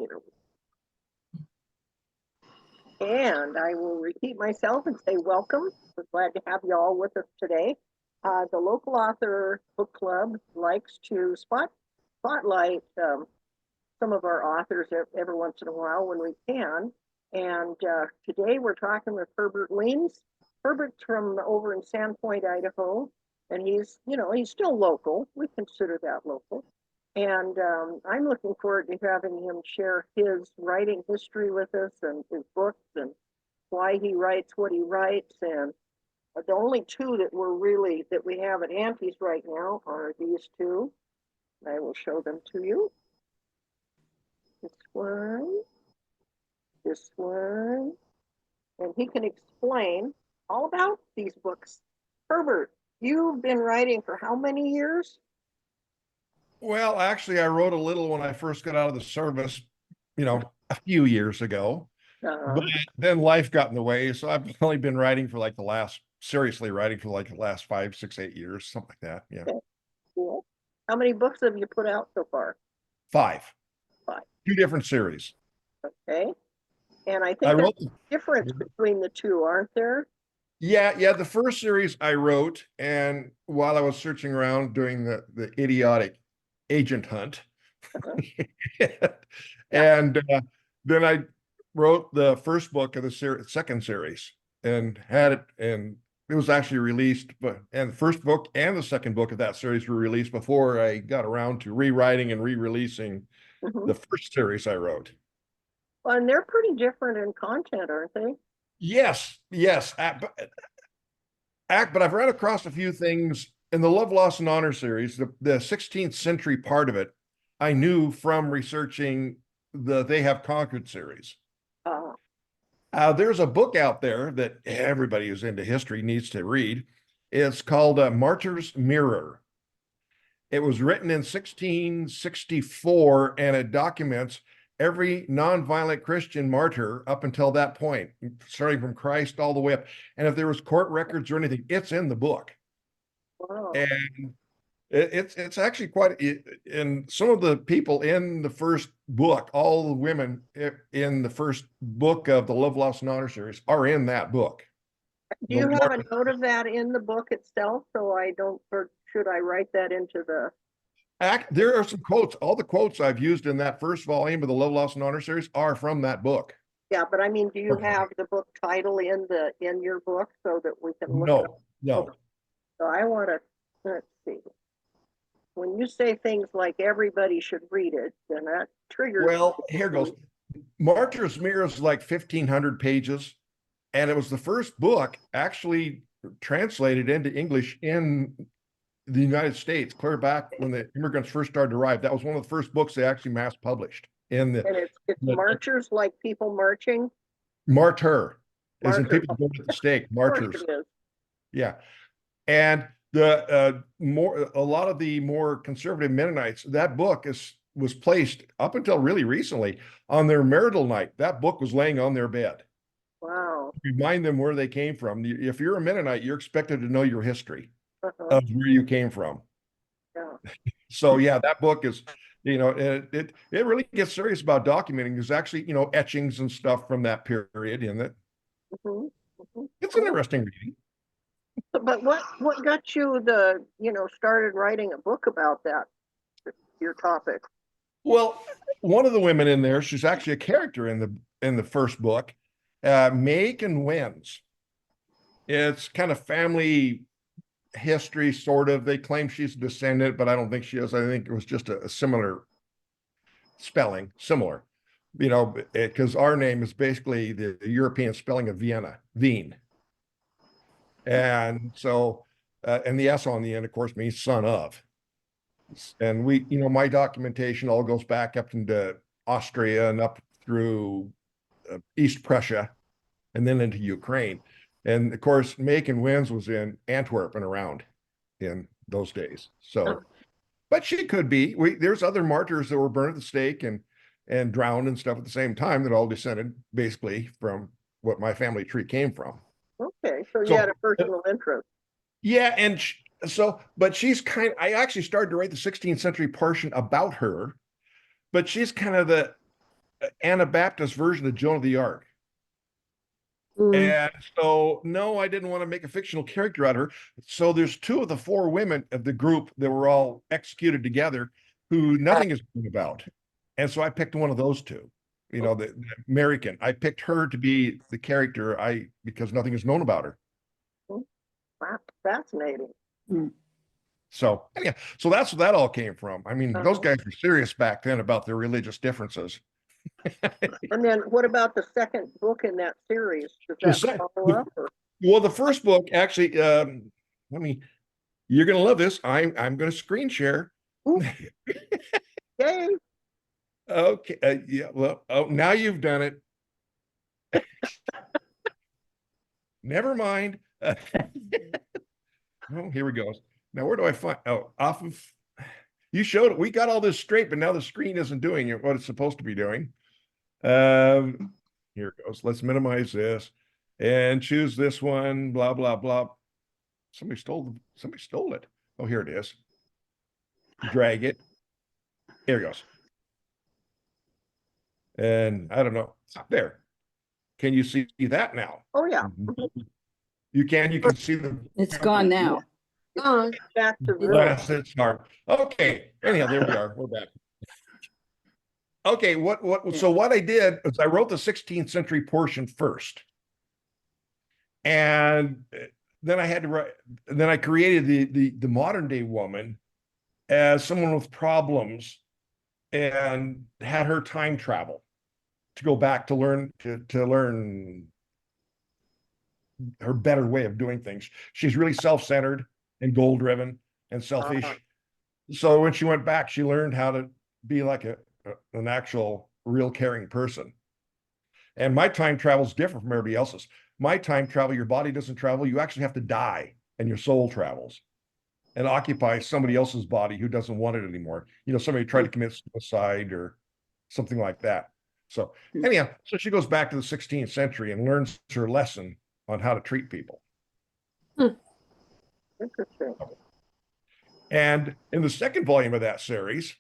Here. And I will repeat myself and say welcome. We're glad to have you all with us today. The local author book club likes to spotlight some of our authors every once in a while when we can. And today we're talking with Herbert Wiens. Herbert's from over in Sandpoint, Idaho, and he's still local. We consider that local. And I'm looking forward to having him share his writing history with us and his books and why he writes what he writes. And the only two that we have at Auntie's right now are these two. I will show them to you. This one, and he can explain all about these books. Herbert, you've been writing for how many years? Well, actually, I wrote a little when I first got out of the service, a few years ago. But then life got in the way. So I've only been writing for seriously writing for the last 5, 6, 8 years, something like that. Yeah. Okay, cool. How many books have you put out so far? 5. 5. 2 different series. Okay. And I think there's a difference between the two, aren't there? Yeah. The first series I wrote, and while I was searching around doing the idiotic agent hunt, and then I wrote the first book of the second series and had it, and it was actually released, and the first book and the second book of that series were released before I got around to rewriting and re-releasing the first series I wrote. Well, and they're pretty different in content, aren't they? Yes. But I've run across a few things in the Love, Loss, and Honor series. The 16th century part of it, I knew from researching the They Have Conquered series. There's a book out there that everybody who's into history needs to read. It's called Martyr's Mirror. It was written in 1664, and it documents every nonviolent Christian martyr up until that point, starting from Christ all the way up. And if there was court records or anything, it's in the book. Wow. And it's actually quite, and some of the people in the first book, all the women in the first book of the Love, Loss, and Honor series are in that book. Do you have a note of that in the book itself? So I don't, or should I write that into the... There are some quotes. All the quotes I've used in that first volume of the Love, Loss, and Honor series are from that book. Yeah, but I mean, do you have the book title in your book so that we can look it up? No. So I want to, let's see. When you say things like everybody should read it, then that triggers... Well, here goes. Martyr's Mirror is like 1,500 pages, and it was the first book actually translated into English in the United States, clear back when the immigrants first started to arrive. That was one of the first books they actually mass published. And it's marchers, like people marching? Martyr, as in people going to the stake, martyrs. Yeah. And a lot of the more conservative Mennonites, that book was placed up until really recently on their marital night. That book was laying on their bed. Wow. Remind them where they came from. If you're a Mennonite, you're expected to know your history of where you came from. Yeah. So yeah, that book is, it really gets serious about documenting. There's actually, etchings and stuff from that period in it. It's an interesting reading. But what got you started writing a book about that, your topic? Well, one of the women in there, she's actually a character in the first book, Megan Wiens. It's kind of family history, sort of. They claim she's a descendant, but I don't think she is. I think it was just a similar spelling, because our name is basically the European spelling of Wien. And so, and the S on the end, of course, means son of. And my documentation all goes back up into Austria and up through East Prussia and then into Ukraine. And of course, Megan Wiens was in Antwerp and around in those days. So, but she could be. There's other martyrs that were burned at the stake and drowned and stuff at the same time that all descended basically from what my family tree came from. Okay, so you had a personal interest. Yeah, and but she's I actually started to write the 16th century portion about her, but she's kind of Anabaptist version of Joan of the Arc. And so, no, I didn't want to make a fictional character out of her. So there's two of the four women of the group that were all executed together who nothing is known about. And so I picked one of those two, the American. I picked her to be the character because nothing is known about her. Wow, fascinating. So yeah, so that's where that all came from. I mean, those guys were serious back then about their religious differences. And then what about the second book in that series? Does that follow up? Well, the first book actually, you're gonna love this. I'm gonna screen share. Yay. Okay. Yeah. Well, now you've done it. Never mind. Oh, here we go. Now, where do I find? Oh, off of. You showed it. We got all this straight, but now the screen isn't doing what it's supposed to be doing. Here it goes. Let's minimize this and choose this one. Blah blah blah. Somebody stole it. Oh, here it is. Drag it. Here it goes. And I don't know. There. Can you see that now? Oh yeah. You can see the. It's gone now. Back to Bless its heart. Okay. Anyhow, there we are. We're back. Okay. So what I did is I wrote the 16th century portion first. And then I had to write, then I created the modern day woman as someone with problems and had her time travel to go back to learn her better way of doing things. She's really self-centered and goal-driven and selfish. So when she went back, she learned how to be like an actual real caring person. And my time travel is different from everybody else's. My time travel, your body doesn't travel. You actually have to die and your soul travels and occupies somebody else's body who doesn't want it anymore. Somebody tried to commit suicide or something like that. So anyhow, so she goes back to the 16th century and learns her lesson on how to treat people. Interesting. And in the second volume of that series,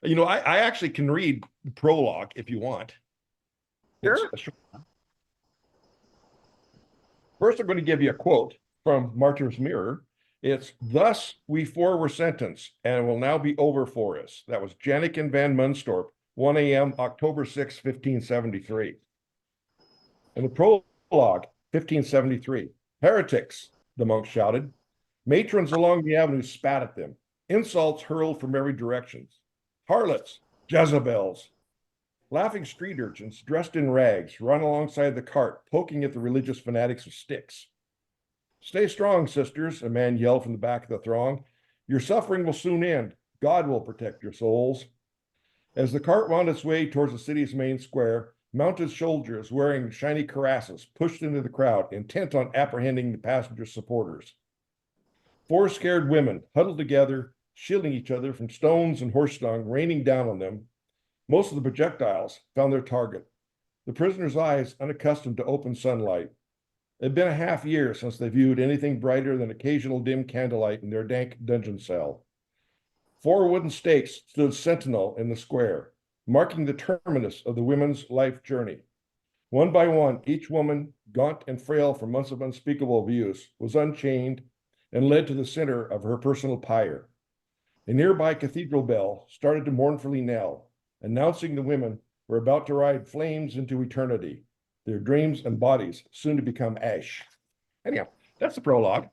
I actually can read the prologue if you want. Sure. First, I'm going to give you a quote from Martyr's Mirror. It's, "Thus we four were sentenced, and it will now be over for us." That was Janik and Van Munstorp, 1 a.m., October 6, 1573. In the prologue, 1573, "Heretics," the monks shouted. Matrons along the avenue spat at them. Insults hurled from every direction. Harlots, Jezebels. Laughing street urchins dressed in rags run alongside the cart, poking at the religious fanatics with sticks. "Stay strong, sisters," a man yelled from the back of the throng. "Your suffering will soon end. God will protect your souls." As the cart wound its way towards the city's main square, mounted soldiers wearing shiny cuirasses pushed into the crowd, intent on apprehending the passengers' supporters. Four scared women huddled together, shielding each other from stones and horse dung raining down on them. Most of the projectiles found their target. The prisoners' eyes unaccustomed to open sunlight. It had been a half year since they viewed anything brighter than occasional dim candlelight in their dank dungeon cell. 4 wooden stakes stood sentinel in the square, marking the terminus of the women's life journey. One by one, each woman, gaunt and frail from months of unspeakable abuse, was unchained and led to the center of her personal pyre. A nearby cathedral bell started to mournfully knell, announcing the women were about to ride flames into eternity, their dreams and bodies soon to become ash. Anyhow, that's the prologue.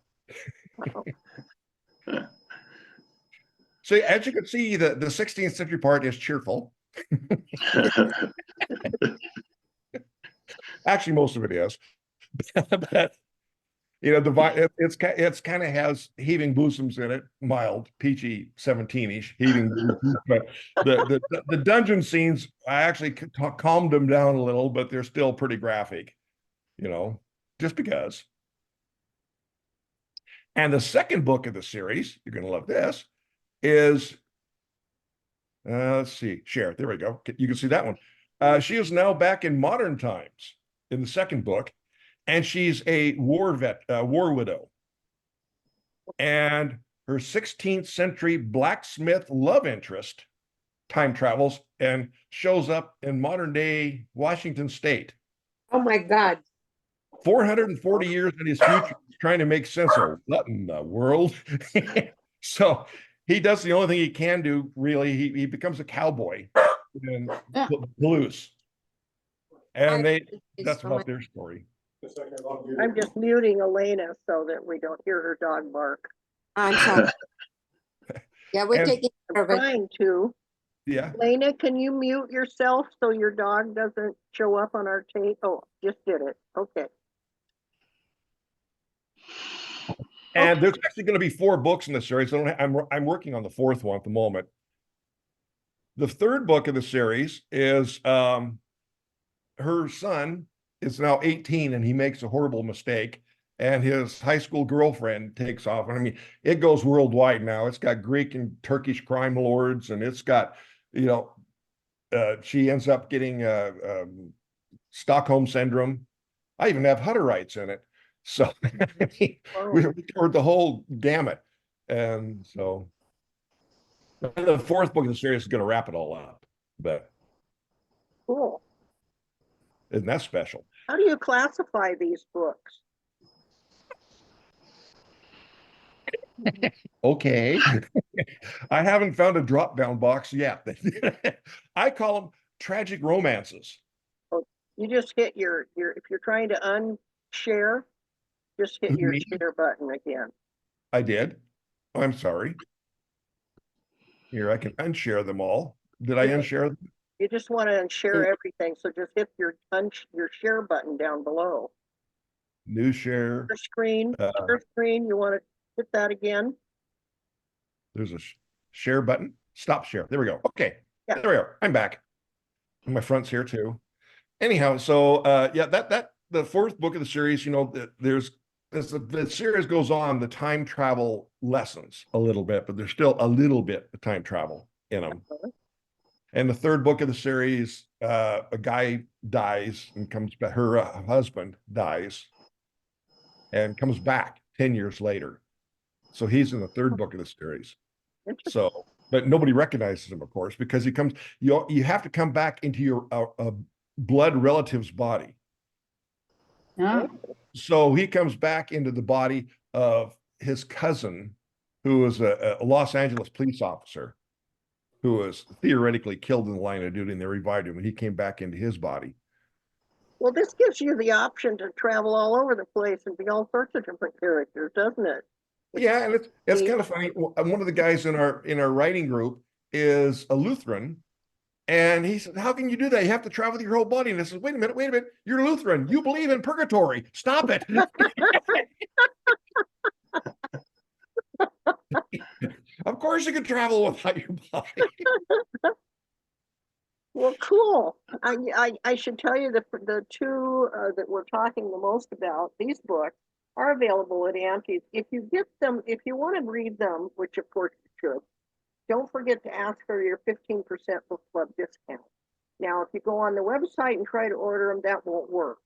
So as you can see, the 16th century part is cheerful. Actually, most of it is. But it's kind of has heaving bosoms in it, mild, peachy, 17-ish heaving bosoms. But the dungeon scenes, I actually calmed them down a little, but they're still pretty graphic, just because. And the second book of the series, you're going to love this, is let's see, share. There we go. You can see that one. She is now back in modern times in the second book. And she's a war widow. And her 16th century blacksmith love interest time travels and shows up in modern day Washington State. Oh my God. 440 years in his future, he's trying to make sense of what in the world. So he does the only thing he can do, really. He becomes a cowboy and blues. And that's about their story. I'm just muting Elena so that we don't hear her dog bark. I'm sorry. Yeah, we're And- taking care I'm of it. trying to. Yeah. Elena, can you mute yourself so your dog doesn't show up on our tape? Oh, just did it. Okay. And there's actually going to be 4 books in the series. I'm working on the 4th one at the moment. The 3rd book of the series is her son is now 18 and he makes a horrible mistake, and his high school girlfriend takes off. And I mean, it goes worldwide now. It's got Greek and Turkish crime lords, and it's got, she ends up getting Stockholm syndrome. I even have Hutterites in it. So I mean, we covered the whole gamut. And so the 4th book of the series is going to wrap it all up. But Cool. isn't that special? How do you classify these books? Okay. I haven't found a drop-down box yet. I call them tragic romances. You just hit your if you're trying to unshare, just hit your share button again. I did. I'm sorry. Here, I can unshare them all. Did I unshare them? You just want to unshare everything, so just hit your share button down below. New share. Your screen, share screen. You want to hit that again? There's a share button. Stop share. There we go. Okay. Yeah. There we are. I'm back. And my front's here too. Anyhow, so yeah, that the 4th book of the series, there's as the series goes on, the time travel lessens a little bit, but there's still a little bit of time travel in them. And the 3rd book of the series, a guy dies and comes back. Her husband dies and comes back 10 years later. So he's in the 3rd book of the series. So, but nobody recognizes him, of course, because he comes. You have to come back into your blood relative's body. Yeah. So he comes back into the body of his cousin, who was a Los Angeles police officer, who was theoretically killed in the line of duty, and they revived him, and he came back into his body. Well, this gives you the option to travel all over the place and be all sorts of different characters, doesn't it? Yeah, and it's kind of funny. One of the guys in our writing group is a Lutheran, and he said, "How can you do that? You have to travel with your whole body." And I said, wait a minute. You're Lutheran. You believe in purgatory. Stop it." Of course you can travel without your body. Well, cool. I should tell you the 2 that we're talking the most about, these books, are available at Auntie's. If you get them, if you want to read them, which of course you should, don't forget to ask for your 15% book club discount. Now, if you go on the website and try to order them, that won't work,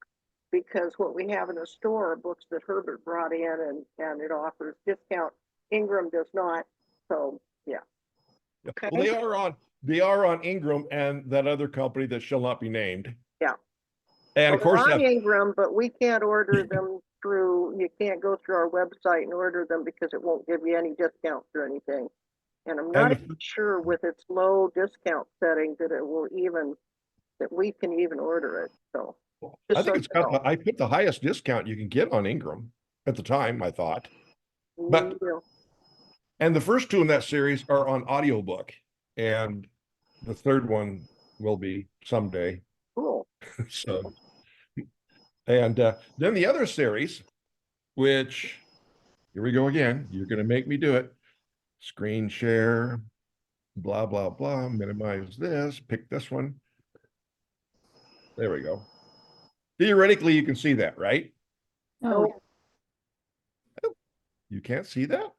because what we have in the store are books that Herbert brought in, and it offers discount. Ingram does not. So yeah. Okay. Well, they are on Ingram and that other company that shall not be named. Yeah. And of course, on Ingram, but we can't order them through. You can't go through our website and order them because it won't give you any discounts or anything. And I'm not even sure with its low discount setting that we can even order it. So I think I put the highest discount you can get on Ingram at the time, I thought. But and the first 2 in that series are on audiobook, and the 3rd one will be someday. Cool. So, and then the other series, which, here we go again. You're going to make me do it. Screen share, blah, blah, blah. Minimize this, pick this one. There we go. Theoretically, you can see that, right? Oh, You can't see that?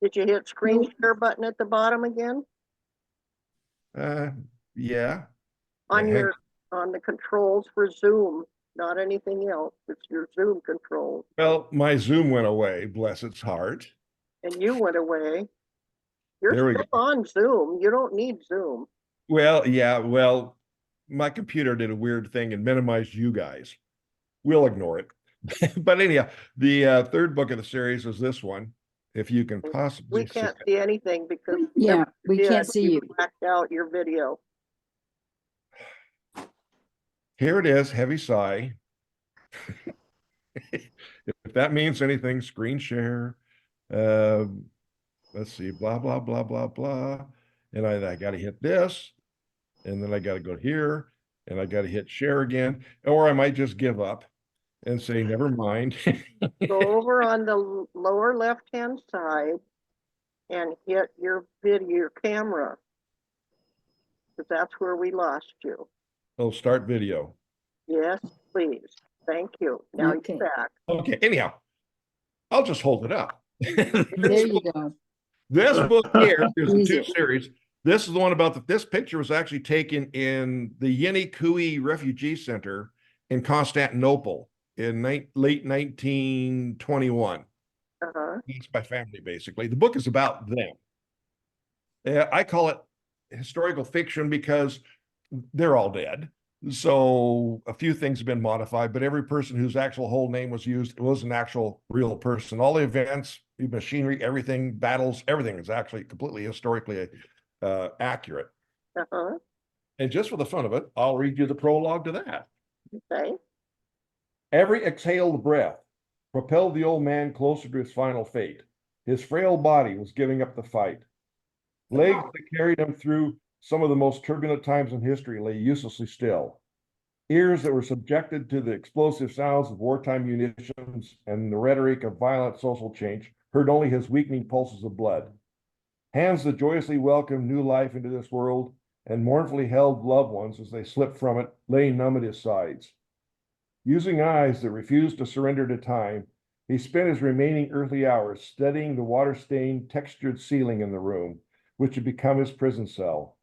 did you hit screen share button at the bottom again? Yeah. On the controls for Zoom, not anything else. It's your Zoom controls. Well, my Zoom went away, bless its heart. And you went away. You're There we still go. on Zoom. You don't need Zoom. Well, yeah, well, my computer did a weird thing and minimized you guys. We'll ignore it. But anyhow, the third book of the series is this one. If you can We possibly see can't it. see anything because Yeah, whatever we did, can't see you. blacked out your video. Here it is, heavy sigh. If that means anything, screen share. Let's see, blah, blah, blah, blah, blah. And I got to hit this. And then I got to go here. And I got to hit share again. Or I might just give up and say, never mind. Go over on the lower left-hand side and hit your video, your camera, because that's where we lost you. Oh, start video. Yes, please. Thank you. Now Okay. you're back. Okay, anyhow, I'll just hold it up. There you go. This book here is the Easy. two series. This is the one about this picture was actually taken in the Yenikui Refugee Center in Constantinople in late 1921. Uh-huh. It's my family, basically. The book is about them. I call it historical fiction because they're all dead. So a few things have been modified, but every person whose actual whole name was used was an actual real person. All the events, the machinery, everything, battles, everything is actually completely historically accurate. Uh-huh. And just for the fun of it, I'll read you the prologue to that. Okay. Every exhaled breath propelled the old man closer to his final fate. His frail body was giving up the fight. Legs that carried him through some of the most turbulent times in history lay uselessly still. Ears that were subjected to the explosive sounds of wartime munitions and the rhetoric of violent social change heard only his weakening pulses of blood. Hands that joyously welcomed new life into this world and mournfully held loved ones as they slipped from it lay numb at his sides. Using eyes that refused to surrender to time, he spent his remaining earthly hours studying the water-stained, textured ceiling in the room, which had become his prison cell.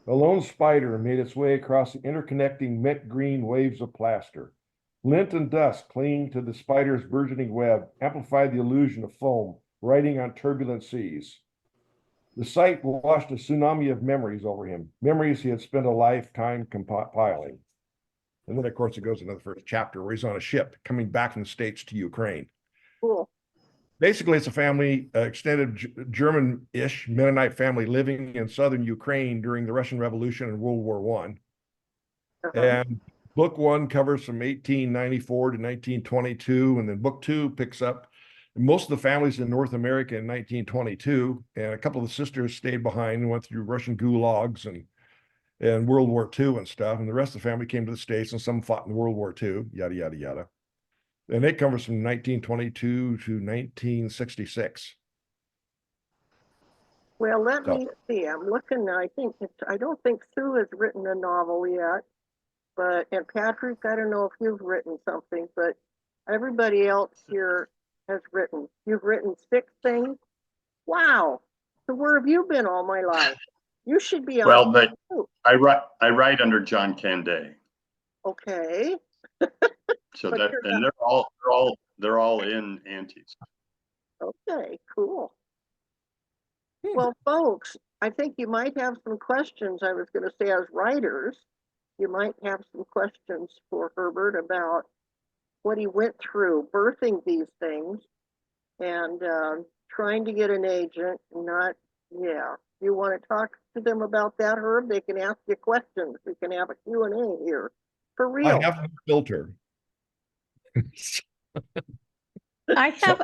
A lone spider made its way across the interconnecting mint green waves of plaster. Lint and dust clinging to the spider's burgeoning web amplified the illusion of foam riding on turbulent seas. The sight washed a tsunami of memories over him, memories he had spent a lifetime compiling. And then, of course, it goes into the first chapter where he's on a ship coming back from the States to Ukraine. Cool. Basically, it's a family, extended German-ish Mennonite family living in southern Ukraine during the Russian Revolution and World War I. Uh-huh. And book one covers from 1894 to 1922, and then book two picks up most of the families in North America in 1922, and a couple of the sisters stayed behind and went through Russian gulags and World War II and stuff, and the rest of the family came to the States, and some fought in World War II, yada, yada, yada. And it covers from 1922 to 1966. Well, let So, me see. I'm looking. I don't think Sue has written a novel yet, and Patrick, I don't know if you've written something, but everybody else here has written. You've written 6 things. Wow. So where have you been all my life? You should be on. Well, but I write under John Canday. Okay. So But that, you're and not- they're all in Antes. Okay, cool. Well, folks, I think you might have some questions. I was going to say, as writers, you might have some questions for Herbert about what he went through birthing these things and trying to get an agent. You want to talk to them about that, Herb? They can ask you questions. We can have a Q&A here for real. I have no filter. I have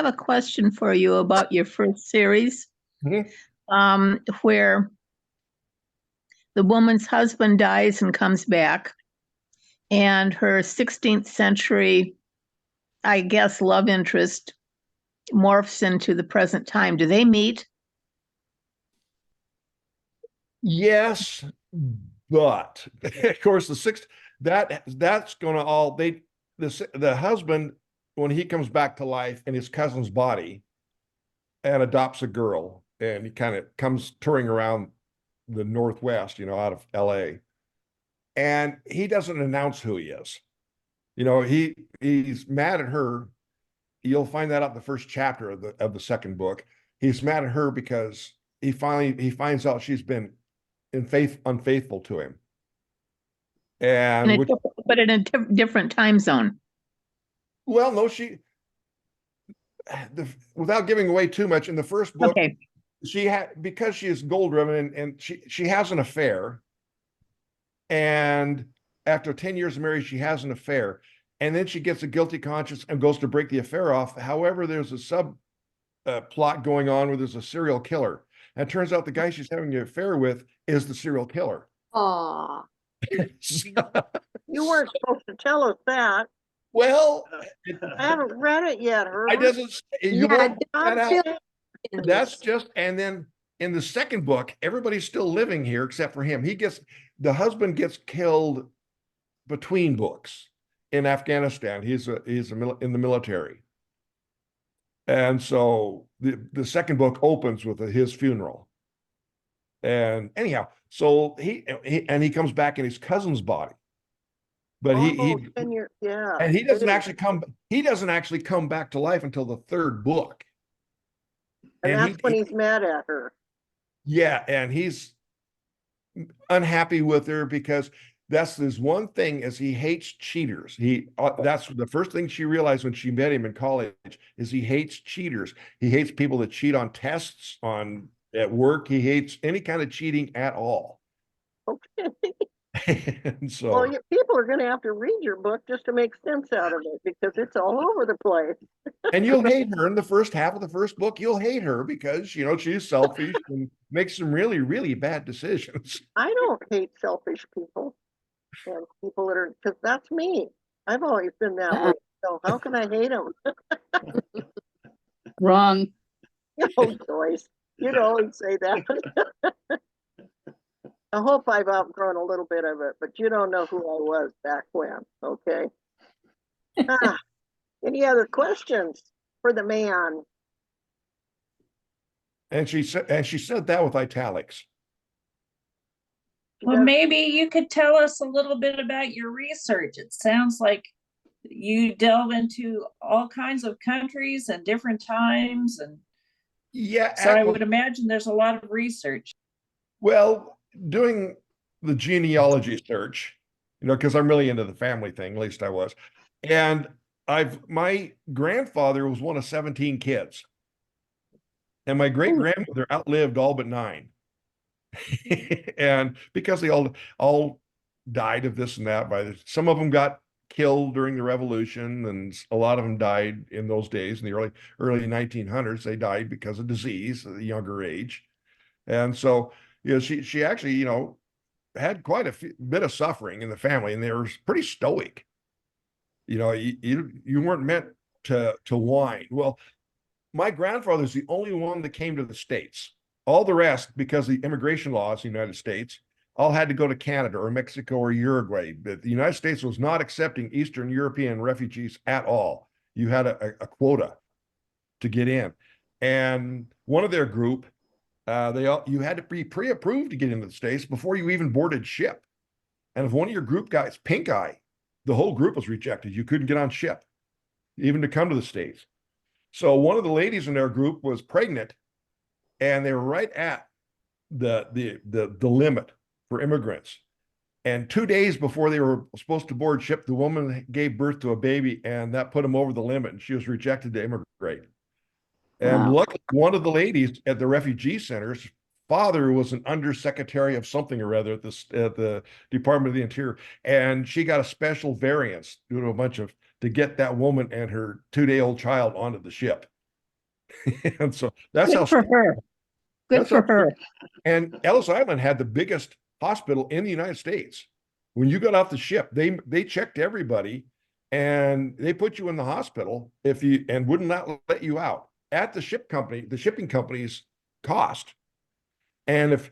a question for you about your first series, where the woman's husband dies and comes back, and her 16th century, I guess, love interest morphs into the present time. Do they meet? Yes, but of course that's going to the husband, when he comes back to life in his cousin's body and adopts a girl, and he kind of comes touring around the Northwest, out of LA, and he doesn't announce who he is. He's mad at her. You'll find that out in the first chapter of the second book. He's mad at her because he finds out she's been unfaithful to him. In And but in a different time zone. well, no, without giving away too much, in the first book, Okay. she had, because she is gold driven, and she has an affair. And after 10 years of marriage, she has an affair. And then she gets a guilty conscience and goes to break the affair off. However, there's a sub plot going on where there's a serial killer. And it turns out the guy she's having an affair with is the serial killer. Aw, you weren't supposed to tell us that. Well, I haven't read it yet, I Herbert. doesn't, you Yeah, won't find John out. Phil- That's just, and then in the second book, everybody's still living here except for him. The husband gets killed between books in Afghanistan. He's in the military. And so the second book opens with his funeral. And anyhow, so he comes back in his cousin's body. But Oh, 10 years, yeah. and he doesn't It is. actually come back to life until the third book. And And that's when he's mad at her. yeah, and he's unhappy with her because that's his one thing is he hates cheaters. That's the first thing she realized when she met him in college is he hates cheaters. He hates people that cheat on tests, at work. He hates any kind of cheating at all. Okay. And so, Well, people are going to have to read your book just to make sense out of it because it's all over the place. and you'll hate her in the first half of the first book. You'll hate her because, she's selfish and makes some really, really bad decisions. I don't hate selfish people and people that are, because that's me. I've always been that way. So how can I hate them? Wrong. Oh, Joyce, you'd always say that. I hope I've outgrown a little bit of it, but you don't know who I was back when, okay? Any other questions for the man? And she said that with italics. She Well, does- maybe you could tell us a little bit about your research. It sounds like you delve into all kinds of countries and different times. And Yeah. so I would imagine there's a lot of research. Well, doing the genealogy search, because I'm really into the family thing, at least I was. And my grandfather was one of 17 kids. And my great grandmother outlived all but 9. And because they all died of this and that, some of them got killed during the revolution, and a lot of them died in those days in the early 1900s. They died because of disease at a younger age. And so, she actually, had quite a bit of suffering in the family, and they were pretty stoic. You weren't meant to whine. Well, my grandfather's the only one that came to the States. All the rest, because of the immigration laws in the United States, all had to go to Canada or Mexico or Uruguay. But the United States was not accepting Eastern European refugees at all. You had a quota to get in. And one of their group, you had to be pre-approved to get into the States before you even boarded ship. And if one of your group guys, pink eye, the whole group was rejected. You couldn't get on ship, even to come to the States. So one of the ladies in their group was pregnant, and they were right at the limit for immigrants. And 2 days before they were supposed to board ship, the woman gave birth to a baby, and that put them over the limit, and she was rejected to immigrate. And luckily, one of the ladies at the refugee center's father was an undersecretary of something or other at the Department of the Interior, and she got a special variance due to to get that woman and her 2-day-old child onto the ship. And so that's Good for her. Good for her. And Ellis Island had the biggest hospital in the United States. When you got off the ship, they checked everybody, and they put you in the hospital and would not let you out at the shipping company's cost. And if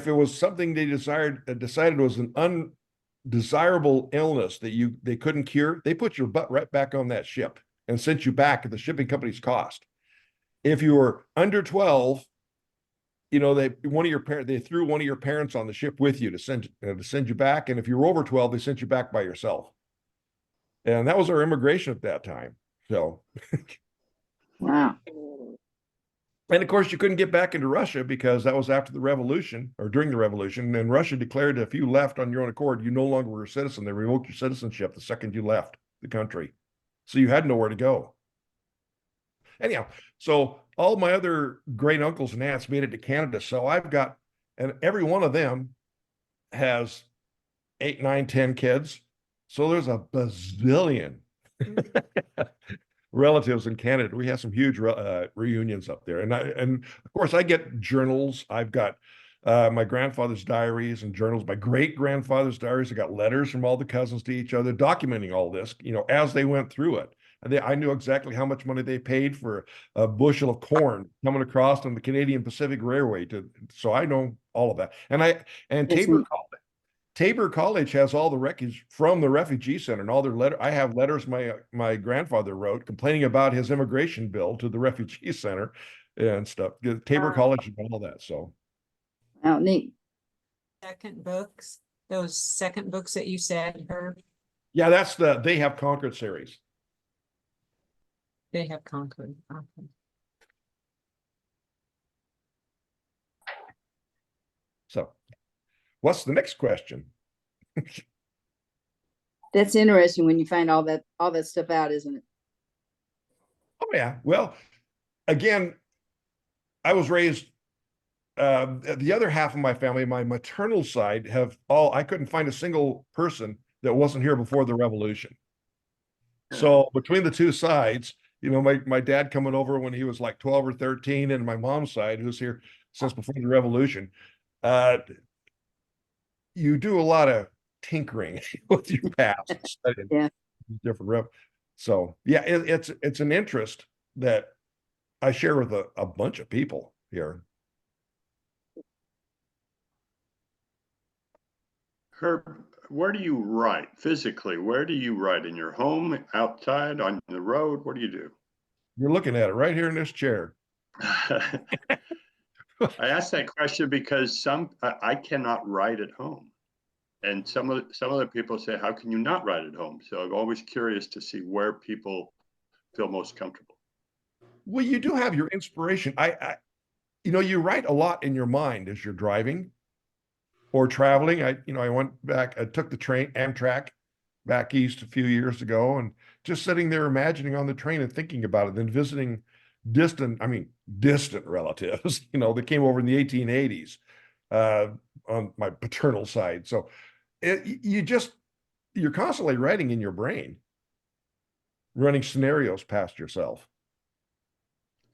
it was something they decided was an undesirable illness that they couldn't cure, they put your butt right back on that ship and sent you back at the shipping company's cost. If you were under 12, they threw one of your parents on the ship with you to send you back. And if you were over 12, they sent you back by yourself. And that was our immigration at that time. So Wow. And of course, you couldn't get back into Russia because that was after the revolution or during the revolution. And Russia declared if you left on your own accord, you no longer were a citizen. They revoked your citizenship the second you left the country. So you had nowhere to go. Anyhow, so all my other great uncles and aunts made it to Canada. So I've got, and every one of them has 8, 9, 10 kids. So there's a bazillion relatives in Canada. We have some huge reunions up there. And of course I get journals. I've got my grandfather's diaries and journals, my great grandfather's diaries. I got letters from all the cousins to each other documenting all this, as they went through it. And I knew exactly how much money they paid for a bushel of corn coming across on the Canadian Pacific Railway. So I know all of that. And Tabor College has all the wreckage from the refugee center and all their letters. I have letters my grandfather wrote complaining about his immigration bill to the refugee center and stuff. Tabor College and all that. So, Wow, neat. Second books, those second books that you said, Herb, yeah, that's the They Have Conquered series. they have conquered. Okay. So, what's the next question? That's interesting when you find all that stuff out, isn't it? Oh yeah. Well, again, I was raised. The other half of my family, my maternal side, I couldn't find a single person that wasn't here before the revolution. So between the two sides, my dad coming over when he was like 12 or 13, and my mom's side, who's here since before the revolution, you do a lot of tinkering with your past, studying Yeah. different so yeah, it's an interest that I share with a bunch of people here. Herb, where do you write physically? Where do you write? In your home, outside, on the road? What do you do? You're looking at it right here in this chair. I asked that question because I cannot write at home. And some of the people say, how can you not write at home? So I'm always curious to see where people feel most comfortable. Well, you do have your inspiration. You write a lot in your mind as you're driving or traveling. I went back, I took the train, Amtrak, back east a few years ago, and just sitting there imagining on the train and thinking about it, then visiting distant relatives, that came over in the 1880s on my paternal side. So you're constantly writing in your brain, running scenarios past yourself.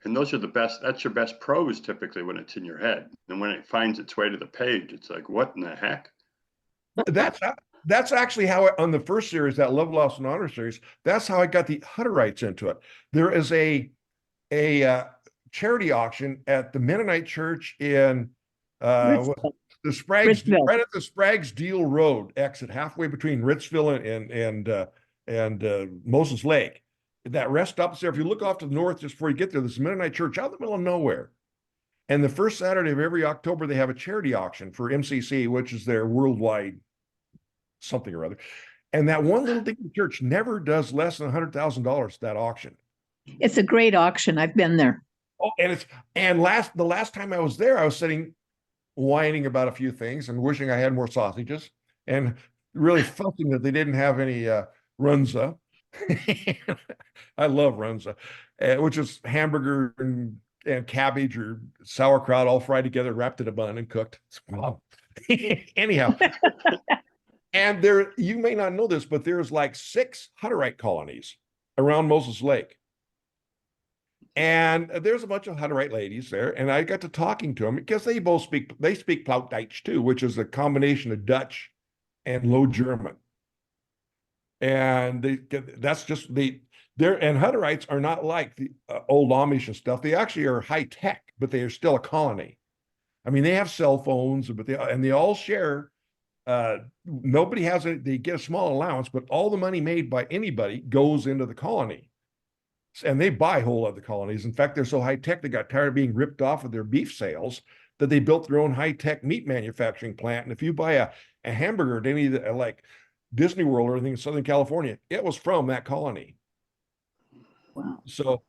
And those are the best, that's your best prose typically when it's in your head. And when it finds its way to the page, it's like, what in the heck? That's actually how on the first series, that Love, Loss, and Honor series, that's how I got the Hutterites into it. There is a charity auction at the Mennonite Church in the Sprague's, Ritzville. right at the Sprague's Deal Road exit, halfway between Ritzville and Moses Lake. That rest stop there. If you look off to the north just before you get there, there's a Mennonite church out in the middle of nowhere. And the first Saturday of every October, they have a charity auction for MCC, which is their worldwide something or other. And that one little dinky church never does less than $100,000 that auction. It's a great auction. I've been there. Oh, the last time I was there, I was sitting whining about a few things and wishing I had more sausages and really fussing that they didn't have any runza. I love runza, which is hamburger and cabbage or sauerkraut all fried together, wrapped in a bun and cooked. Wow. Anyhow, and you may not know this, but there's like 6 Hutterite colonies around Moses Lake. And there's a bunch of Hutterite ladies there, and I got to talking to them because they speak Plautdeutsch too, which is a combination of Dutch and Low German. And Hutterites are not like the old Amish and stuff. They actually are high tech, but they are still a colony. I mean, they have cell phones, but they all share. Nobody has they get a small allowance, but all the money made by anybody goes into the colony. And they buy whole other colonies. In fact, they're so high tech, they got tired of being ripped off of their beef sales that they built their own high tech meat manufacturing plant. And if you buy a hamburger at any like Disney World or anything in Southern California, it was from that colony. Wow. So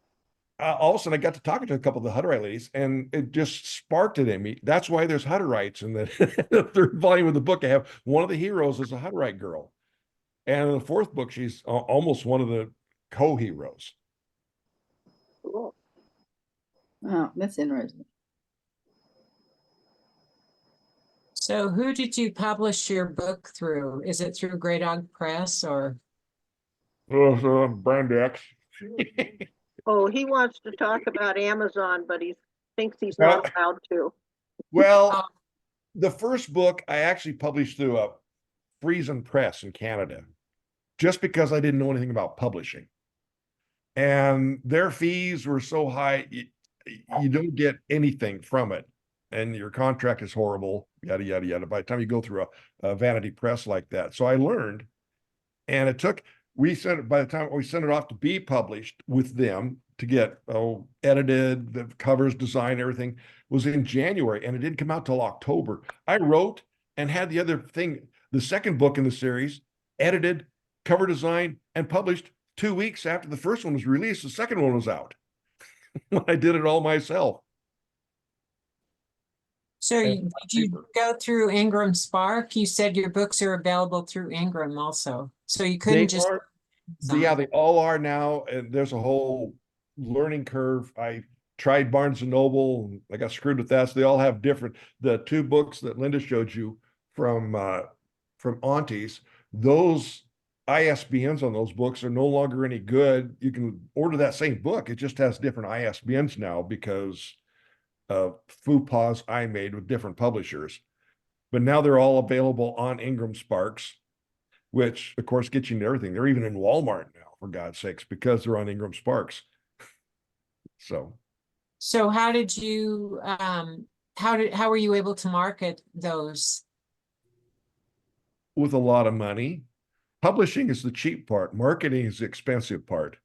all of a sudden I got to talking to a couple of the Hutterite ladies, and it just sparked it in me. That's why there's Hutterites in the, the third volume of the book. I have one of the heroes is a Hutterite girl, and in the fourth book, she's almost one of the co-heroes. Cool. Oh, that's interesting. So who did you publish your book through? Is it through Grey Dog Press or? Brand X. Oh, he wants to talk about Amazon, but he thinks he's not allowed to. Well, the first book I actually published through a Friesen Press in Canada, just because I didn't know anything about publishing. And their fees were so high, you don't get anything from it. And your contract is horrible, yada, yada, yada, by the time you go through a vanity press like that. So I learned, and it took, by the time we sent it off to be published with them to get edited, the covers, design, everything was in January, and it didn't come out till October. I wrote and had the other thing, the second book in the series, edited, cover design, and published 2 weeks after the first one was released. The second one was out. I did it all myself. So did you go through Ingram Spark? You said your books are available through Ingram also. So you couldn't just. Yeah, they all are now. And there's a whole learning curve. I tried Barnes and Noble. I got screwed with that. So they all have different, the two books that Linda showed you from Aunties, those ISBNs on those books are no longer any good. You can order that same book. It just has different ISBNs now because of faux pas I made with different publishers. But now they're all available on Ingram Sparks, which of course gets you into everything. They're even in Walmart now, for God's sakes, because they're on Ingram Sparks. So how did you how were you able to market those? With a lot of money. Publishing is the cheap part. Marketing is the expensive part.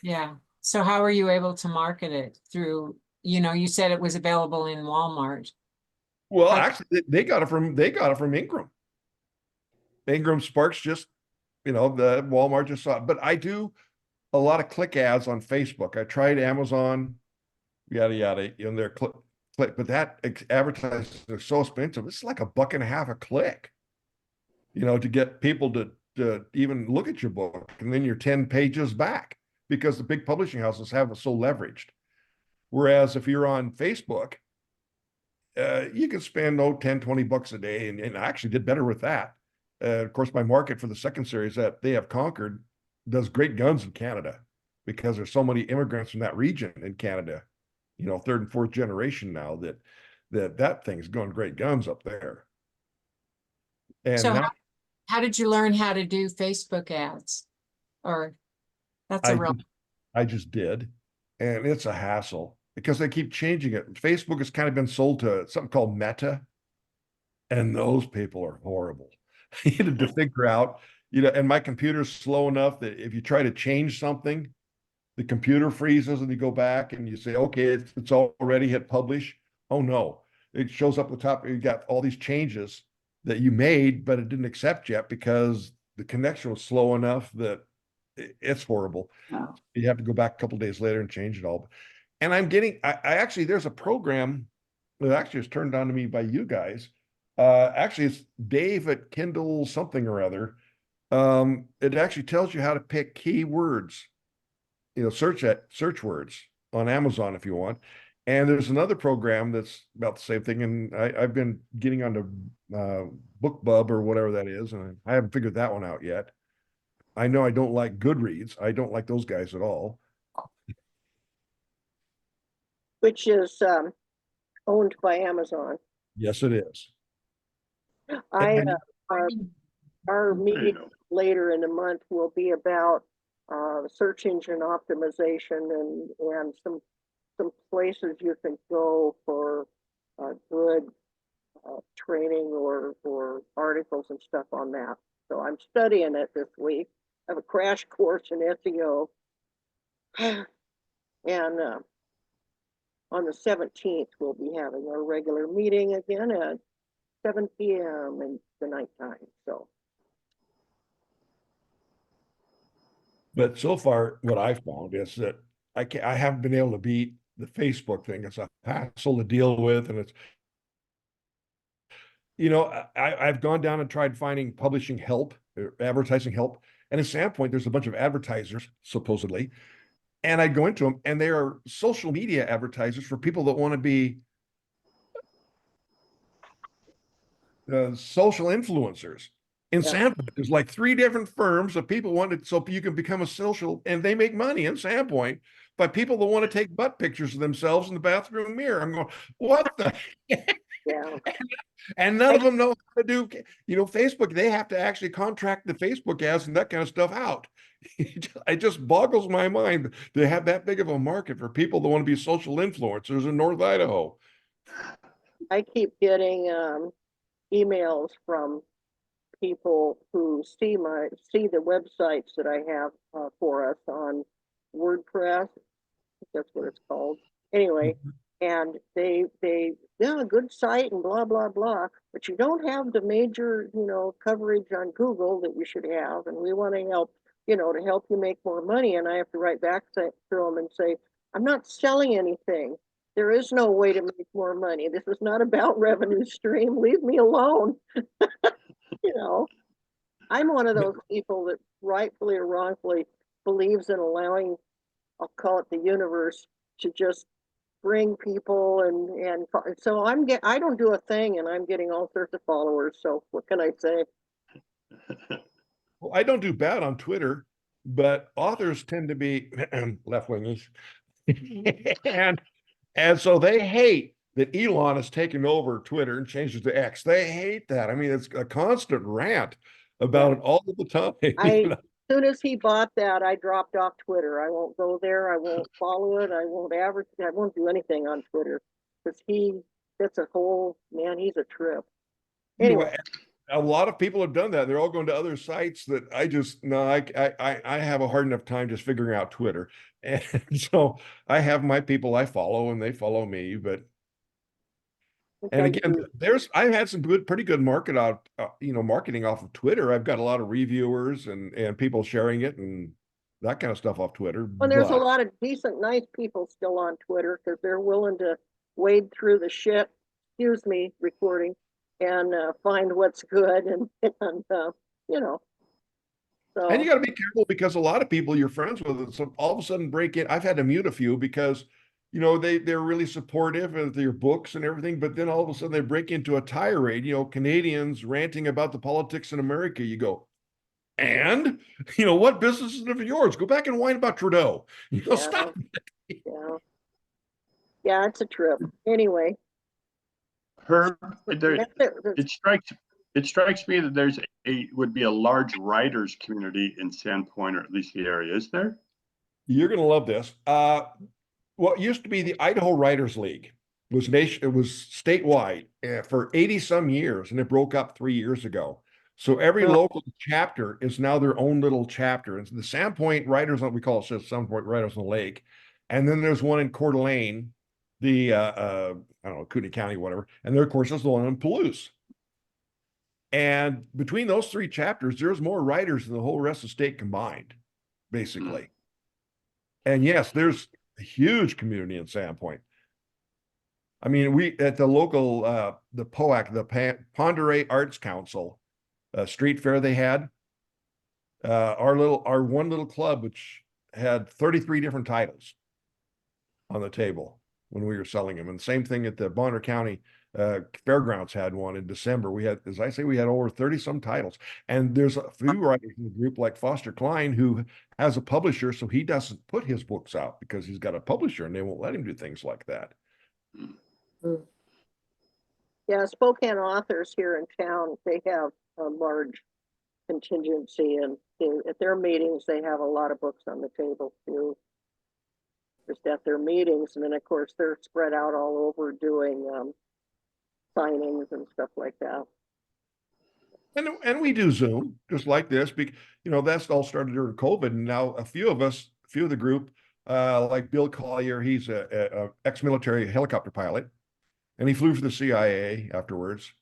Yeah. So how were you able to market it through, you said it was available in Walmart. Well, actually they got it from Ingram. Ingram Sparks just, the Walmart just saw it. But I do a lot of click ads on Facebook. I tried Amazon, yada, yada, they're click, but that advertising is so expensive. It's like $1.50 a click, to get people to even look at your book, and then you're 10 pages back because the big publishing houses have it so leveraged. Whereas if you're on Facebook, you can spend $10-20 a day, and I actually did better with that. Of course, my market for the second series that they have conquered does great guns in Canada because there's so many immigrants from that region in Canada, third and fourth generation now that thing's going great guns up there. And So now, how did you learn how to do Facebook ads? Or that's I just did, and it's a hassle because they keep changing it. Facebook has kind of been sold to something called Meta, and those people are horrible. You had to figure out, and my computer's slow enough that if you try to change something, the computer freezes and you go back and you say, okay, it's already hit publish. Oh no, it shows up at the top. You got all these changes that you made, but it didn't accept yet because the connection was slow enough that it's horrible. Oh. You have to go back a couple of days later and change it all. And I actually, there's a program that actually was turned on to me by you guys. Actually, it's Dave at Kindle something or other. It actually tells you how to pick keywords, search words on Amazon if you want. And there's another program that's about the same thing. And I've been getting onto BookBub or whatever that is, and I haven't figured that one out yet. I know I don't like Goodreads. I don't like those guys at all. Which is owned by Amazon. Yes, it is. Our meeting later in the month will be about search engine optimization and some places you can go for good training or articles and stuff on that. So I'm studying it this week. I have a crash course in SEO. And on the 17th, we'll be having our regular meeting again at 7 p.m. in the nighttime. So. But so far, what I found is that I haven't been able to beat the Facebook thing. It's a hassle to deal with, and it's, I've gone down and tried finding publishing help, advertising help, and at Sandpoint, there's a bunch of advertisers supposedly, and I go into them, and they are social media advertisers for people that want to be social influencers. In Yeah. Sandpoint, there's like 3 different firms of people wanted, so you can become a social, and they make money in Sandpoint by people that want to take butt pictures of themselves in the bathroom mirror. I'm going, what the? Yeah. And none of them know how to do, Facebook. They have to actually contract the Facebook ads and that kind of stuff out. It just boggles my mind to have that big of a market for people that want to be social influencers in North Idaho. I keep getting emails from people who see the websites that I have for us on WordPress. That's what it's called. Anyway, and they yeah, a good site and blah blah blah, but you don't have the major coverage on Google that you should have, and we want to help to help you make more money. And I have to write back to them and say, I'm not selling anything. There is no way to make more money. This is not about revenue stream. Leave me alone. I'm one of those people that rightfully or wrongfully believes in allowing, I'll call it the universe, to just bring people and so I don't do a thing and I'm getting all sorts of followers. So what can I say? Well, I don't do bad on Twitter, but authors tend to be left-wingish. and so they hate that Elon has taken over Twitter and changed it to X. They hate that. I mean, it's a constant rant about it all the time. As soon as he bought that, I dropped off Twitter. I won't go there. I won't follow it. I won't advertise. I won't do anything on Twitter because that's a whole, man, he's a trip. Anyway. A lot of people have done that. They're all going to other sites that I have a hard enough time just figuring out Twitter. And so I have my people I follow and they follow me, but and again, I've had some pretty good marketing off of Twitter. I've got a lot of reviewers and people sharing it and that kind of stuff off Twitter. Well, there's a lot of decent, nice people still on Twitter because they're willing to wade through the shit, excuse me, recording, and find what's good and so. And you got to be careful because a lot of people you're friends with, so all of a sudden break in. I've had to mute a few because they're really supportive of your books and everything, but then all of a sudden they break into a tirade, Canadians ranting about the politics in America. You go, and what business is it of yours? Go back and whine about Trudeau. Stop. Yeah, it's a trip. Anyway. Herb, it strikes me that there's would be a large writers community in Sandpoint, or at least the area. Is there? You're going to love this. What used to be the Idaho Writers League was statewide for 80 some years, and it broke up 3 years ago. So every local chapter is now their own little chapter. And the Sandpoint Writers, we call it Sandpoint Writers on the Lake. And then there's one in Coeur d'Alene, the I don't know, Kootenai County, whatever. And there, of course, there's the one in Palouse. And between those 3 chapters, there's more writers than the whole rest of the state combined, basically. And yes, there's a huge community in Sandpoint. I mean, we at the local the POAC, the Ponderay Arts Council street fair they had, our one little club, which had 33 different titles on the table when we were selling them. And same thing at the Bonner County Fairgrounds had one in December. We had, as I say, we had over 30 some titles. And there's a few writers in the group like Foster Klein who has a publisher, so he doesn't put his books out because he's got a publisher and they won't let him do things like that. Yeah, Spokane authors here in town, they have a large contingency, and at their meetings they have a lot of books on the table too. Just at their meetings, and then of course they're spread out all over doing signings and stuff like that. And we do Zoom just like this, because that's all started during COVID. And now a few of the group, like Bill Collier, he's a ex-military helicopter pilot, and he flew for the CIA afterwards,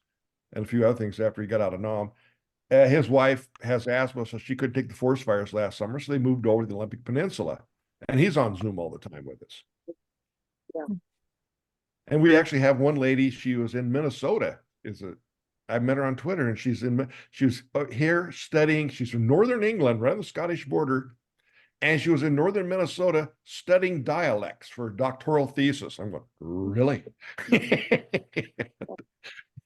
and a few other things after he got out of Nam. His wife has asthma, so she couldn't take the forest fires last summer, so they moved over to the Olympic Peninsula. And he's on Zoom all the time with us. Yeah. And we actually have one lady, she was in Minnesota, I met her on Twitter, and she was here studying. She's from Northern England, right on the Scottish border. And she was in Northern Minnesota studying dialects for a doctoral thesis. I'm going, really?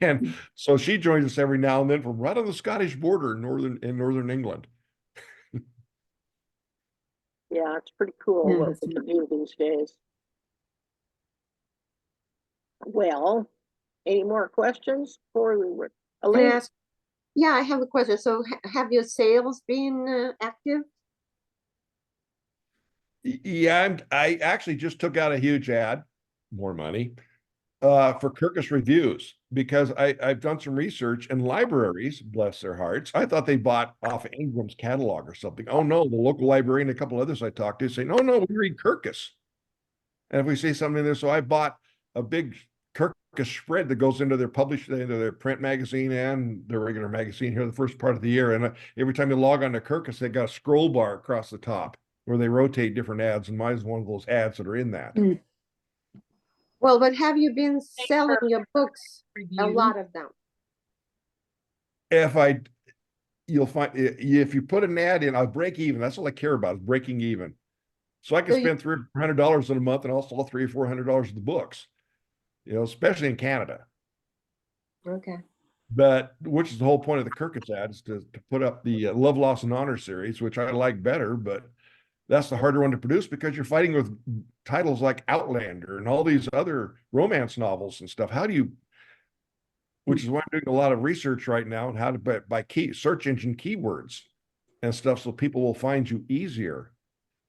And so she joins us every now and then from right on the Scottish border in Northern England. Yeah, it's pretty cool Yeah, what that's we can do these days. Well, any more questions before we were? Can I Elaine, ask? Yeah, I have a question. So have your sales been active? Yeah, I actually just took out a huge ad, more money, for Kirkus Reviews, because I've done some research, and libraries, bless their hearts, I thought they bought off Ingram's catalog or something. Oh no, the local librarian and a couple others I talked to say, no, we read Kirkus. And if we say something in there, so I bought a big Kirkus spread that goes into their print magazine and their regular magazine here the first part of the year. And every time you log on to Kirkus, they got a scroll bar across the top where they rotate different ads, and mine is one of those ads that are in that. Well, but have you been selling your books? A Review. lot of them. You'll find if you put an ad in, I'll break even. That's all I care about, is breaking even. So I can So you- spend $300 in a month and I'll sell $300 or $400 of the books, especially in Canada. Okay. But which is the whole point of the Kirkus ads, to put up the Love, Loss, and Honor series, which I like better, but that's the harder one to produce because you're fighting with titles like Outlander and all these other romance novels and stuff. Which is why I'm doing a lot of research right now on how to by search engine keywords and stuff, so people will find you easier,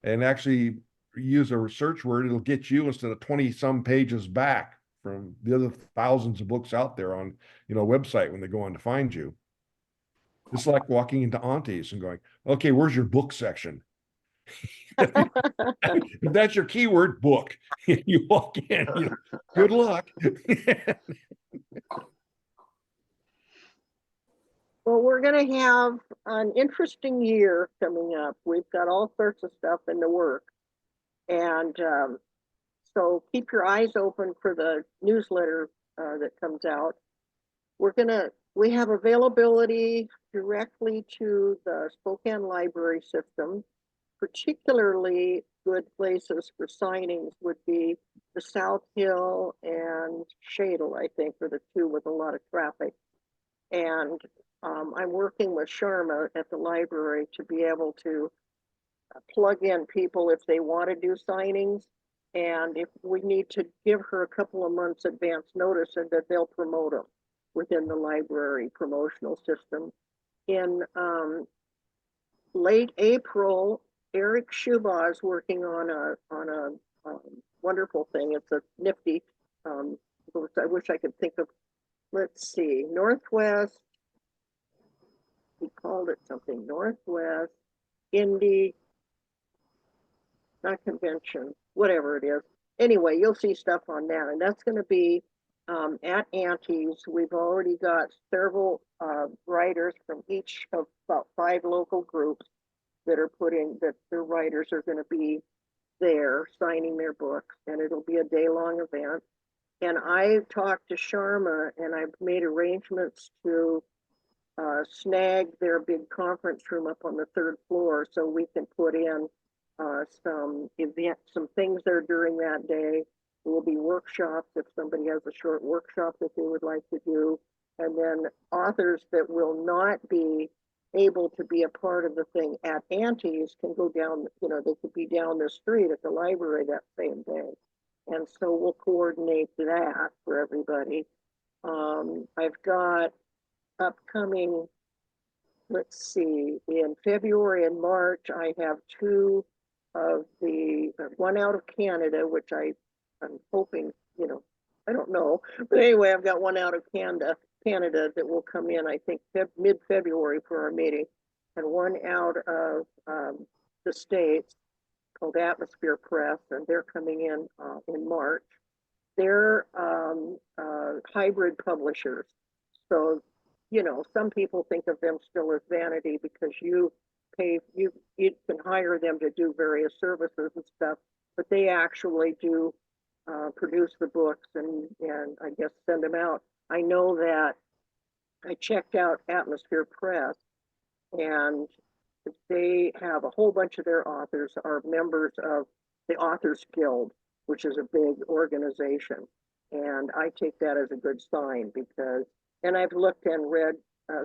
and actually use a search word. It'll get you instead of 20 some pages back from the other thousands of books out there on, website when they go on to find you. It's like walking into Auntie's and going, okay, where's your book section? If that's your keyword, book. You walk in, good luck. well, we're going to have an interesting year coming up. We've got all sorts of stuff in the work. And so keep your eyes open for the newsletter that comes out. We have availability directly to the Spokane Library System. Particularly good places for signings would be the South Hill and Shadle, I think, are the two with a lot of traffic. And I'm working with Sharma at the library to be able to plug in people if they want to do signings. And if we need to give her a couple of months advance notice, and that they'll promote them within the library promotional system. In late April, Eric Schubaugh is working on a wonderful thing. It's a nifty. I wish I could think of. Let's see, Northwest. He called it something. Northwest Indie, not convention, whatever it is. Anyway, you'll see stuff on that, and that's going to be at Auntie's. We've already got several writers from each of about 5 local groups that their writers are going to be there signing their books, and it'll be a day-long event. And I talked to Sharma, and I've made arrangements to snag their big conference room up on the 3rd floor so we can put in some things there during that day. There will be workshops if somebody has a short workshop that they would like to do. And then authors that will not be able to be a part of the thing at Auntie's can go down, they could be down the street at the library that same day. And so we'll coordinate that for everybody. I've got upcoming, let's see, in February and March, I have 2 of one out of Canada, which I'm hoping, I don't know. But anyway, I've got one out of Canada that will come in, I think, mid-February for our meeting, and one out of the States called Atmosphere Press, and they're coming in March. They're hybrid publishers. So, some people think of them still as vanity because you can hire them to do various services and stuff, but they actually do produce the books and I guess send them out. I know that I checked out Atmosphere Press, and they have a whole bunch of their authors are members of the Authors Guild, which is a big organization. And I take that as a good sign because, and I've looked and read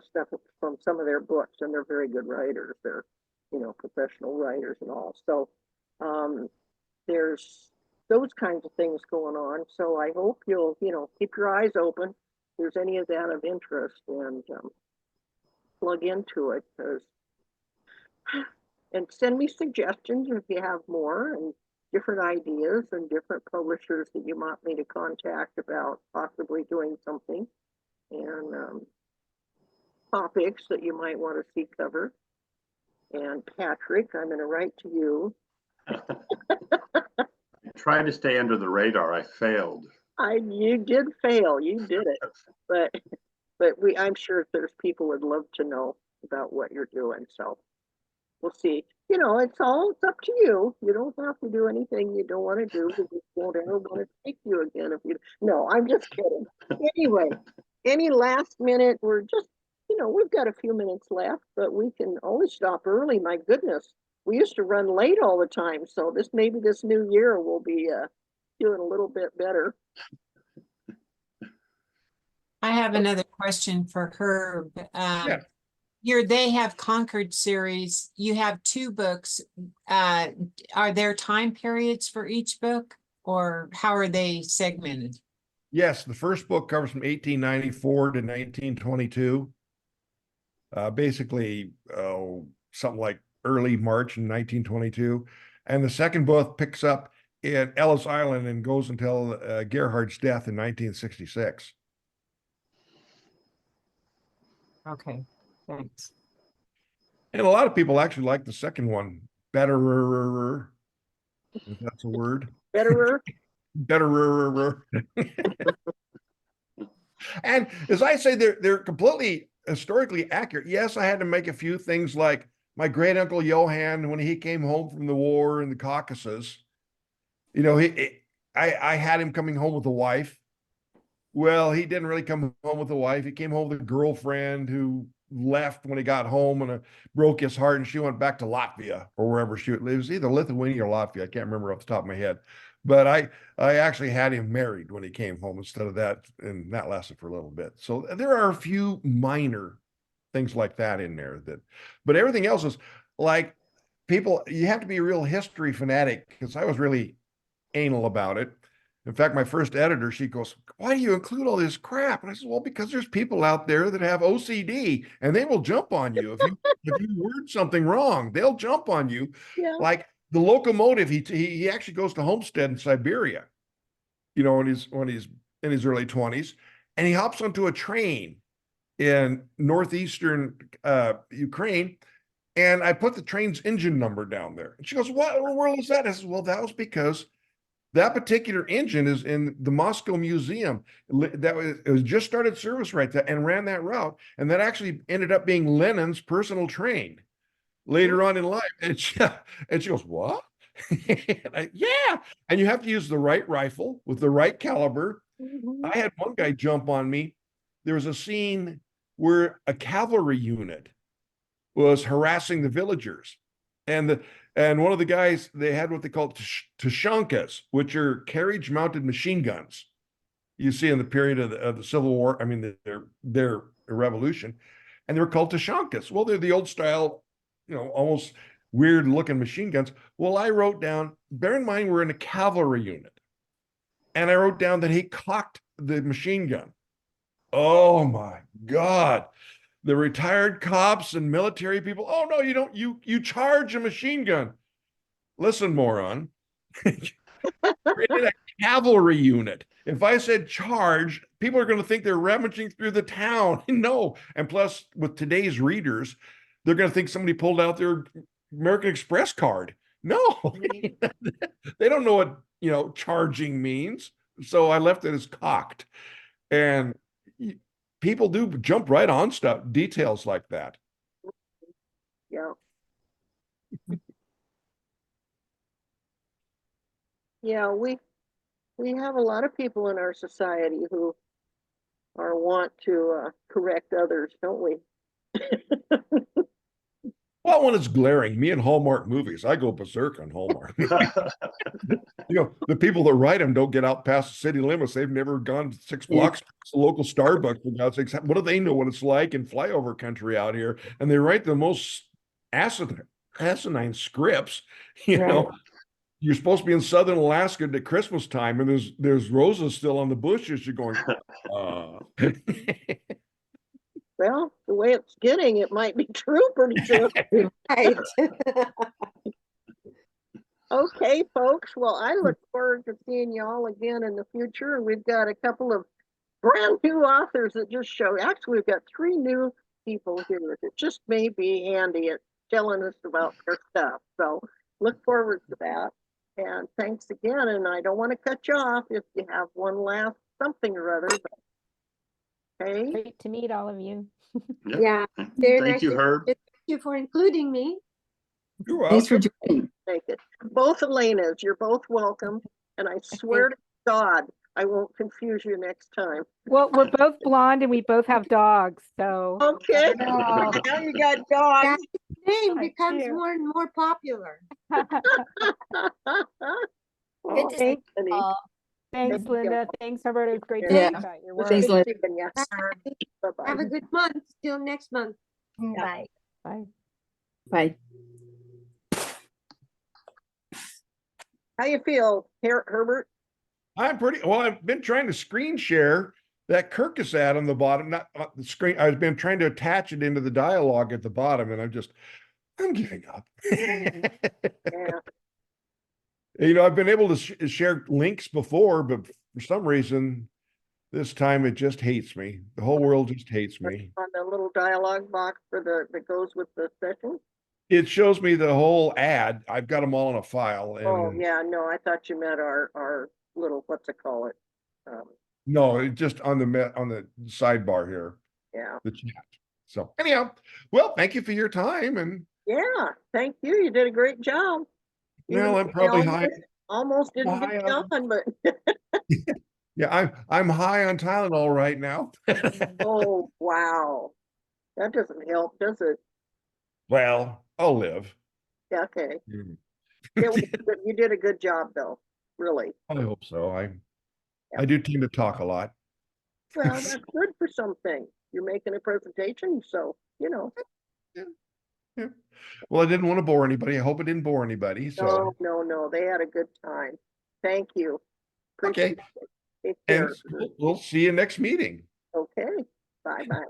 stuff from some of their books, and they're very good writers. They're, you know, professional writers and all. So there's those kinds of things going on. So I hope you'll, you know, keep your eyes open if there's any of that of interest, and plug into it, because and send me suggestions if you have more and different ideas and different publishers that you want me to contact about possibly doing something, and topics that you might want to see covered. And Patrick, I'm going to write to you. Trying to stay under the radar. I failed. You did fail. You did it, but I'm sure there's people would love to know about what you're doing. So we'll see. You know, it's up to you. You don't have to do anything you don't want to do. We just won't ever want to take you again if you. No, I'm just kidding. Anyway, any last minute? We're just, you know, we've got a few minutes left, but we can always stop early. My goodness, we used to run late all the time. So maybe this new year we'll be doing a little bit better. I have another question for Herb. Yeah. Your They Have Conquered series, you have 2 books. Are there time periods for each book, or how are they segmented? Yes, the first book covers from 1894 to 1922. Basically, something like early March in 1922. And the second book picks up in Ellis Island and goes until Gerhard's death in 1966. Okay, thanks. And a lot of people actually like the second one better, if that's a word. Betterer. Better. And as I say, they're completely historically accurate. Yes, I had to make a few things like my great uncle Johann, when he came home from the war in the Caucasus, you know, I had him coming home with a wife. Well, he didn't really come home with a wife. He came home with a girlfriend who left when he got home, and broke his heart, and she went back to Latvia or wherever it was either Lithuania or Latvia. I can't remember off the top of my head. But I actually had him married when he came home instead of that, and that lasted for a little bit. So there are a few minor things like that in there, but everything else is like, people, you have to be a real history fanatic, because I was really anal about it. In fact, my first editor, she goes, "Why do you include all this crap?" And I said, "Well, because there's people out there that have OCD, and they will jump on you if you word something wrong. They'll jump on you." Yeah. Like the locomotive, he actually goes to Homestead in Siberia, you know, when he's in his early 20s, and he hops onto a train in northeastern Ukraine. And I put the train's engine number down there. And she goes, "What in the world is that?" I said, "Well, that was because that particular engine is in the Moscow Museum. It was just started service right there and ran that route. And that actually ended up being Lenin's personal train later on in life." And she goes, "What?" Yeah. And you have to use the right rifle with the right caliber. Mhm. I had one guy jump on me. There was a scene where a cavalry unit was harassing the villagers. And one of the guys, they had what they call Tushonkas, which are carriage-mounted machine guns. You see in the period of the Civil War, I mean, their revolution, and they were called Tushonkas. Well, they're the old style, you know, almost weird-looking machine guns. Well, I wrote down, bear in mind, we're in a cavalry unit, and I wrote down that he cocked the machine gun. Oh my God. The retired cops and military people, "Oh no, you don't, you charge a machine gun." Listen, moron. We're in a cavalry unit. If I said charge, people are going to think they're rummaging through the town. No. And plus, with today's readers, they're going to think somebody pulled out their American Express card. No. They don't know what, you know, charging means. So I left it as cocked. And people do jump right on details like that. Yeah. Yeah, we have a lot of people in our society who are want to correct others, don't we? Well, when it's glaring, me and Hallmark movies, I go berserk on Hallmark. You know, the people that write them don't get out past the city limits. They've never gone 6 blocks past the local Starbucks. For God's sakes, what do they know what it's like in flyover country out here? And they write the most asinine scripts. You know, you're supposed to be in southern Alaska at Christmas time, and there's roses still on the bushes. You're going, Well, the way it's getting, it might be true pretty soon. Right. Okay, folks. Well, I look forward to seeing y'all again in the future. We've got a couple of brand new authors that just showed. Actually, we've got 3 new people here that just may be handy at telling us about their stuff. So look forward to that. And thanks again. And I don't want to cut you off if you have one last something or other. But, okay. Great to meet all of you. Yeah, very Thank nice. you, Herb. Thank you for including me. you're Thanks for welcome. joining. Make it. Both Elenas, you're both welcome. And I swear to God, I won't confuse you next time. Well, we're both blonde and we both have dogs, so. Okay. Oh. Now you got dogs. Name I becomes do. more and more popular. Oh, Thanks, Annie. thanks, Thank you. Linda. Thanks, Roberta. It was great Yeah. talking about your It was work. Thanks, good Liz. seeing ya. Bye-bye. Have a good month. Till next month. Bye. Bye. Bye. How you feel, Herbert? I'm pretty well. I've been trying to screen share that Kirkus ad on the bottom, not on the screen. I've been trying to attach it into the dialogue at the bottom, and I'm giving up. Yeah. You know, I've been able to share links before, but for some reason, this time it just hates me. The whole world just hates me. On the little dialogue box for that goes with the session. It shows me the whole ad. I've got them all in a file, and Oh yeah, no, I thought you meant our little, what's it call it? no, it just on the sidebar here, Yeah. the chat. So anyhow, well, thank you for your time, and Yeah, thank you. You did a great job. well, Even I'm probably though I high. almost didn't high get on- done, but Yeah, I'm high on Tylenol right now. oh wow. That doesn't help, does it? Well, I'll live. Yeah, okay. Mm. You did a good job though, really. I hope so. I do tend to talk a lot. Well, that's good for something. You're making a presentation, so you know. Yeah. Well, I didn't want to bore anybody. I hope it didn't bore anybody. So No, they had a good time. Thank you. okay, Appreciate it. Take and care. we'll see you next meeting. Okay, bye-bye.